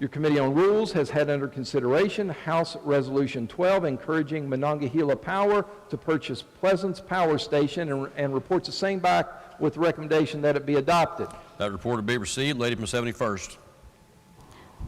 Your Committee on Rules has had under consideration House Resolution 12 encouraging Monongahela Power to purchase Pleasance Power Station and reports the same back with the recommendation that it be adopted. That report will be received. Lady from 71st.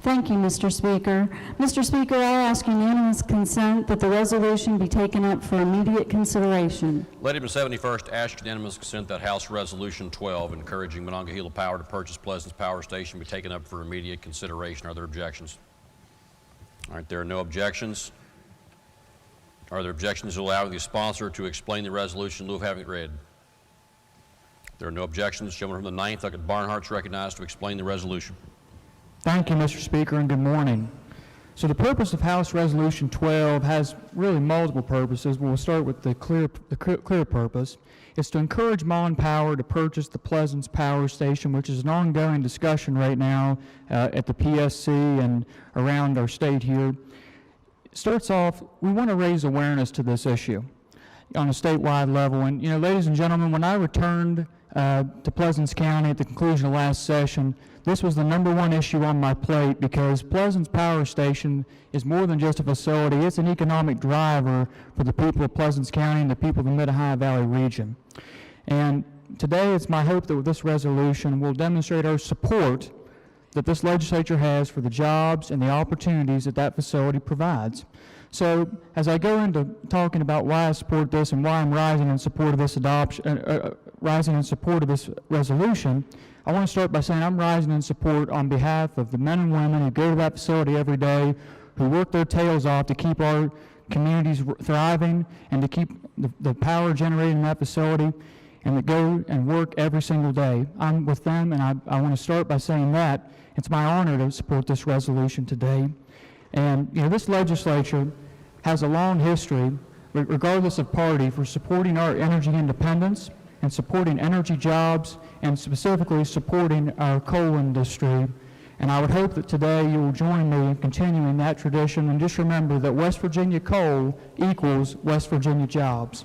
Thank you, Mr. Speaker. Mr. Speaker, I ask unanimous consent that the resolution be taken up for immediate consideration. Lady from 71st asks unanimous consent that House Resolution 12 encouraging Monongahela Power to purchase Pleasance Power Station be taken up for immediate consideration. Are there objections? All right, there are no objections. Are there objections to allow the sponsor to explain the resolution in lieu of having it read? There are no objections. Gentleman from the 9th, Trent Barnhart, is recognized to explain the resolution. Thank you, Mr. Speaker, and good morning. So the purpose of House Resolution 12 has really multiple purposes. We'll start with the clear purpose. It's to encourage Mon Power to purchase the Pleasance Power Station, which is an ongoing discussion right now at the PSC and around our state here. It starts off, we want to raise awareness to this issue on a statewide level. And, you know, ladies and gentlemen, when I returned to Pleasance County at the conclusion of last session, this was the #1 issue on my plate because Pleasance Power Station is more than just a facility. It's an economic driver for the people of Pleasance County and the people of the Mid-Ohio Valley region. And today it's my hope that with this resolution we'll demonstrate our support that this legislature has for the jobs and the opportunities that that facility provides. So as I go into talking about why I support this and why I'm rising in support of this resolution, I want to start by saying I'm rising in support on behalf of the men and women who go to that facility every day, who work their tails off to keep our communities thriving and to keep the power generated in that facility, and that go and work every single day. I'm with them, and I want to start by saying that it's my honor to support this resolution today. And you know, this legislature has a long history, regardless of party, for supporting our energy independence and supporting energy jobs and specifically supporting our coal industry. And I would hope that today you will join me in continuing that tradition, and just remember that West Virginia coal equals West Virginia jobs.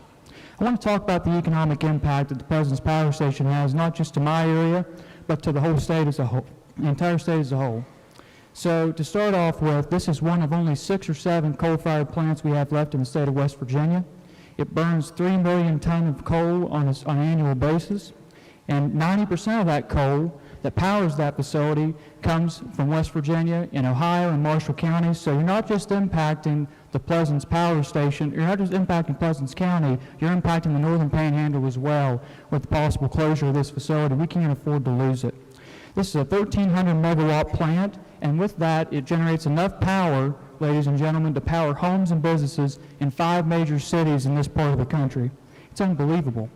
I want to talk about the economic impact that the Pleasance Power Station has, not just to my area, but to the whole state as a whole, the entire state as a whole. So to start off with, this is one of only 6 or 7 coal-fired plants we have left in the state of West Virginia. It burns 3 million tons of coal on an annual basis, and 90% of that coal that powers that facility comes from West Virginia and Ohio and Marshall counties. So you're not just impacting the Pleasance Power Station, you're not just impacting Pleasance County, you're impacting the Northern Panhandle as well with the possible closure of this facility. We can't afford to lose it. This is a 1,300 megawatt plant, and with that it generates enough power, ladies and gentlemen, to power homes and businesses in 5 major cities in this part of the country. It's unbelievable.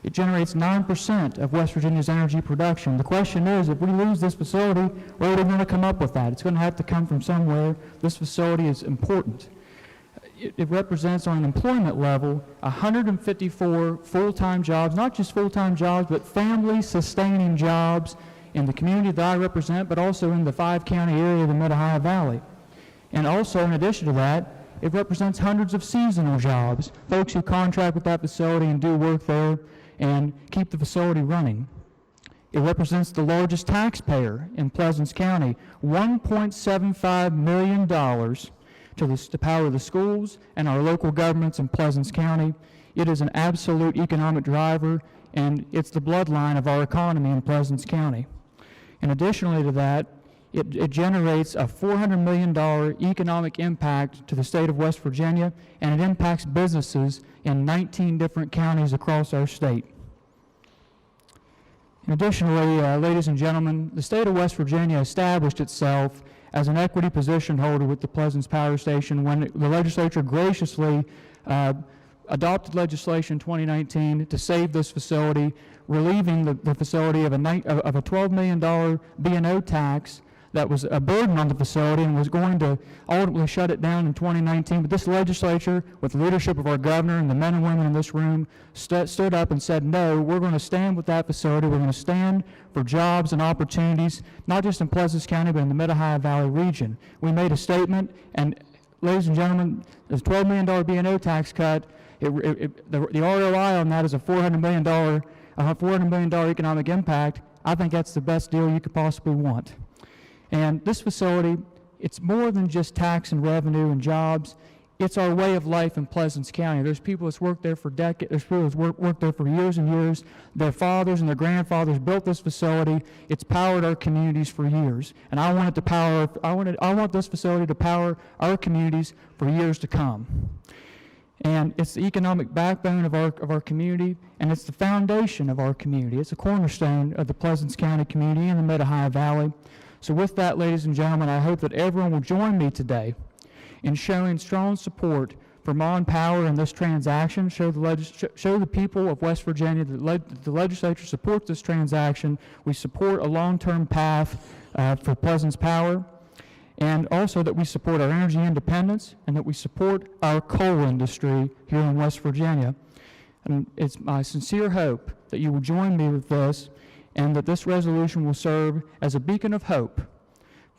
It generates 9% of West Virginia's energy production. The question is, if we lose this facility, where are we going to come up with that? It's going to have to come from somewhere. This facility is important. It represents, on an employment level, 154 full-time jobs, not just full-time jobs, but family-sustaining jobs in the community that I represent, but also in the 5-county area of the Mid-Ohio Valley. And also, in addition to that, it represents hundreds of seasonal jobs, folks who contract with that facility and do work there and keep the facility running. It represents the largest taxpayer in Pleasance County, $1.75 million to power the schools and our local governments in Pleasance County. It is an absolute economic driver, and it's the bloodline of our economy in Pleasance County. And additionally to that, it generates a $400 million economic impact to the state of West Virginia, and it impacts businesses in 19 different counties across our state. And additionally, ladies and gentlemen, the state of West Virginia established itself as an equity position holder with the Pleasance Power Station when the legislature graciously adopted legislation in 2019 to save this facility, relieving the facility of a $12 million B&O tax that was a burden on the facility and was going to ultimately shut it down in 2019. But this legislature, with the leadership of our governor and the men and women in this room, stood up and said, no, we're going to stand with that facility. We're going to stand for jobs and opportunities, not just in Pleasance County, but in the Mid-Ohio Valley region. We made a statement, and ladies and gentlemen, the $12 million B&O tax cut, the ROI on that is a $400 million economic impact. I think that's the best deal you could possibly want. And this facility it's more than just tax and revenue and jobs. It's our way of life in Pleasants County. There's people that's worked there for decades. There's people that's worked there for years and years. Their fathers and their grandfathers built this facility. It's powered our communities for years, and I want it to power. I want this facility to power our communities for years to come. And it's the economic backbone of our community, and it's the foundation of our community. It's a cornerstone of the Pleasants County community and the Mid-Ohio Valley. So with that, ladies and gentlemen, I hope that everyone will join me today in showing strong support for Mon Power in this transaction. Show the people of West Virginia that the legislature supports this transaction. We support a long-term path for Pleasants Power, and also that we support our energy independence and that we support our coal industry here in West Virginia. And it's my sincere hope that you will join me with this, and that this resolution will serve as a beacon of hope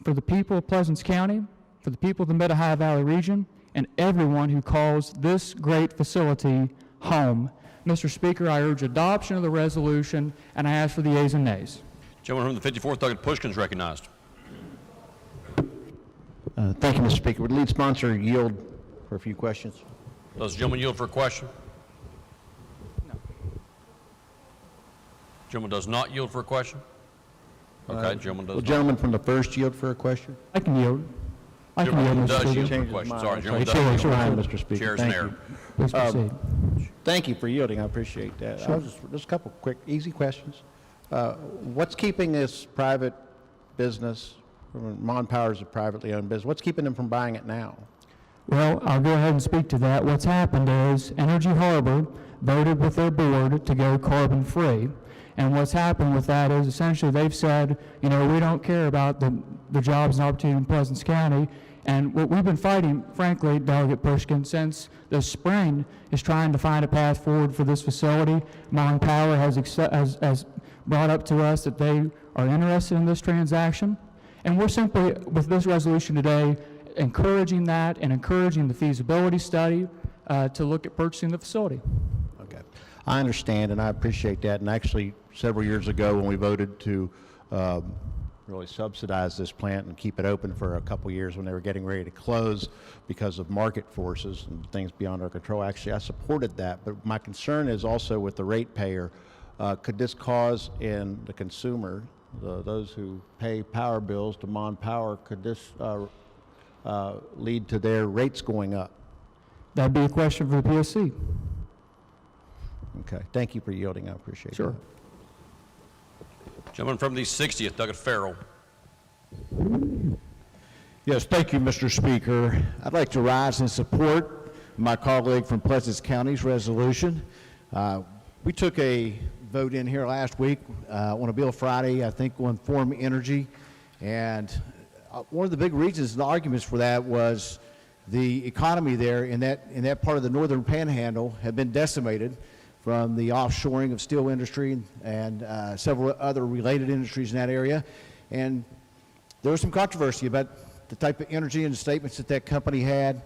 for the people of Pleasants County, for the people of the Mid-Ohio Valley region, and everyone who calls this great facility home. Mr. Speaker, I urge adoption of the resolution, and I ask for the ayes and nays. Gentleman from the 54th, Douglas Pushkin is recognized. Thank you, Mr. Speaker. Would the lead sponsor yield for a few questions? Does the gentleman yield for a question? No. Gentleman does not yield for a question? Okay, gentleman does Will not. gentleman from the first yield for a question? I can yield. I can Gentleman yield, Mr. does Speaker. yield for a Changes question. mind. Sorry, gentleman Sure, does yield. sure. Fine, Mr. Speaker. Chair's in Thank error. you. Please proceed. Thank you for yielding. I appreciate that. Sure. Just a couple quick, easy questions. What's keeping this private business, Mon Power is a privately owned business, what's keeping them from buying it now? Well, I'll go ahead and speak to that. What's happened is Energy Harbor voted with their board to go carbon-free. And what's happened with that is essentially they've said, you know, we don't care about the jobs and opportunity in Pleasants County. And what we've been fighting, frankly, Delegate Pushkin, since the spring is trying to find a path forward for this facility. Mon Power has brought up to us that they are interested in this transaction. And we're simply, with this resolution today, encouraging that and encouraging the feasibility study to look at purchasing the facility. Okay. I understand, and I appreciate that. And actually, several years ago, when we voted to really subsidize this plant and keep it open for a couple years when they were getting ready to close because of market forces and things beyond our control, actually, I supported that. But my concern is also with the ratepayer. Could this cause in the consumer, those who pay power bills to Mon Power, could this lead to their rates going up? That'd be a question for the PSC. Okay. Thank you for yielding. I appreciate it. Sure. Gentleman from the 60th, Douglas Farrell. Yes, thank you, Mr. Speaker. I'd like to rise and support my colleague from Pleasants County's resolution. We took a vote in here last week on a bill Friday, I think, on Form Energy, and one of the big reasons, the arguments for that was the economy there in that part of the northern panhandle had been decimated from the offshoring of steel industry and several other related industries in that area. And there was some controversy about the type of energy and the statements that that company had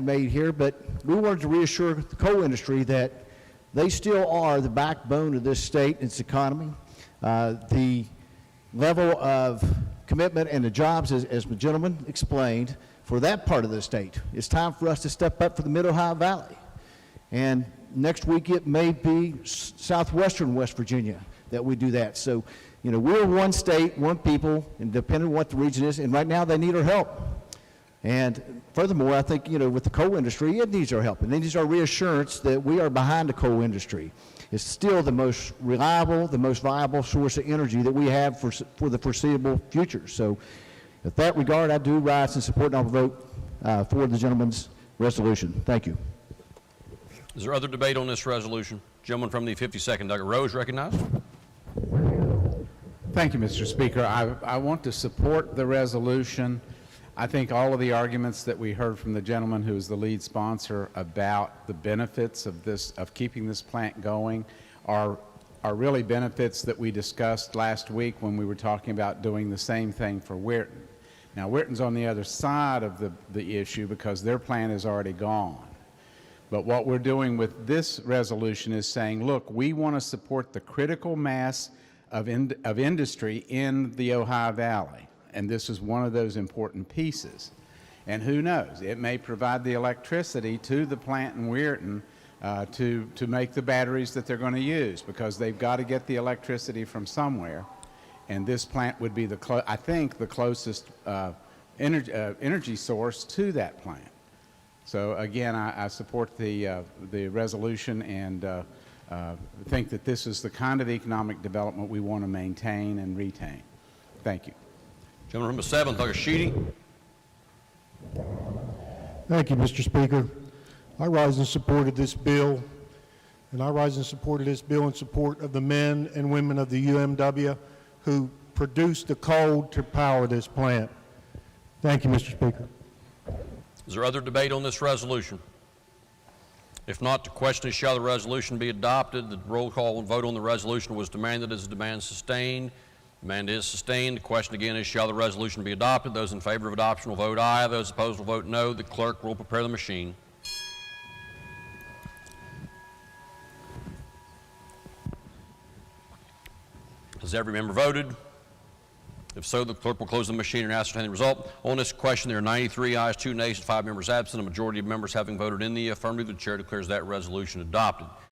made here, but we wanted to reassure the coal industry that they still are the backbone of this state and its economy. The level of commitment and the jobs, as the gentleman explained, for that part of the state, it's time for us to step up for the Mid-Ohio Valley. And next week it may be southwestern West Virginia that we do that. So, you know, we're one state, one people, and depending on what the region is, and right now they need our help. And furthermore, I think, you know, with the coal industry, it needs our help. And it needs our reassurance that we are behind the coal industry. It's still the most reliable, the most viable source of energy that we have for the foreseeable future. So, in that regard, I do rise and support, and I'll vote for the gentleman's resolution. Thank you. Is there other debate on this resolution? Gentleman from the 52nd, Douglas Rose, recognized. Thank you, Mr. Speaker. I want to support the resolution. I think all of the arguments that we heard from the gentleman who is the lead sponsor about the benefits of keeping this plant going are really benefits that we discussed last week when we were talking about doing the same thing for Weirton. Now, Weirton's on the other side of the issue because their plant is already gone. But what we're doing with this resolution is saying, look, we want to support the critical mass of industry in the Ohio Valley. and this is one of those important pieces. And who knows, it may provide the electricity to the plant in Weirton to make the batteries that they're going to use, because they've got to get the electricity from somewhere. And this plant would be, I think, the closest energy source to that plant. So again, I support the resolution and think that this is the kind of economic development we want to maintain and retain. Thank you. Gentleman from the 7th, Douglas Sheedy. Thank you, Mr. Speaker. I rise in support of this bill, and I rise in support of this bill in support of the men and women of the UMW who produced the coal to power this plant. Thank you, Mr. Speaker. Is there other debate on this resolution? If not, the question is, shall the resolution be adopted? The roll call vote on the resolution was demanded. Is the demand sustained? Demand is sustained. The question again is, shall the resolution be adopted? Those in favor of adoption will vote aye. Those opposed will vote no. The clerk will prepare the machine. Has every member voted? If so, the clerk will close the machine and ascertain the result. On this question, there are 93 ayes, 2 nays, and 5 members absent. A majority of members having voted in the affirmative, the chair declares that resolution adopted.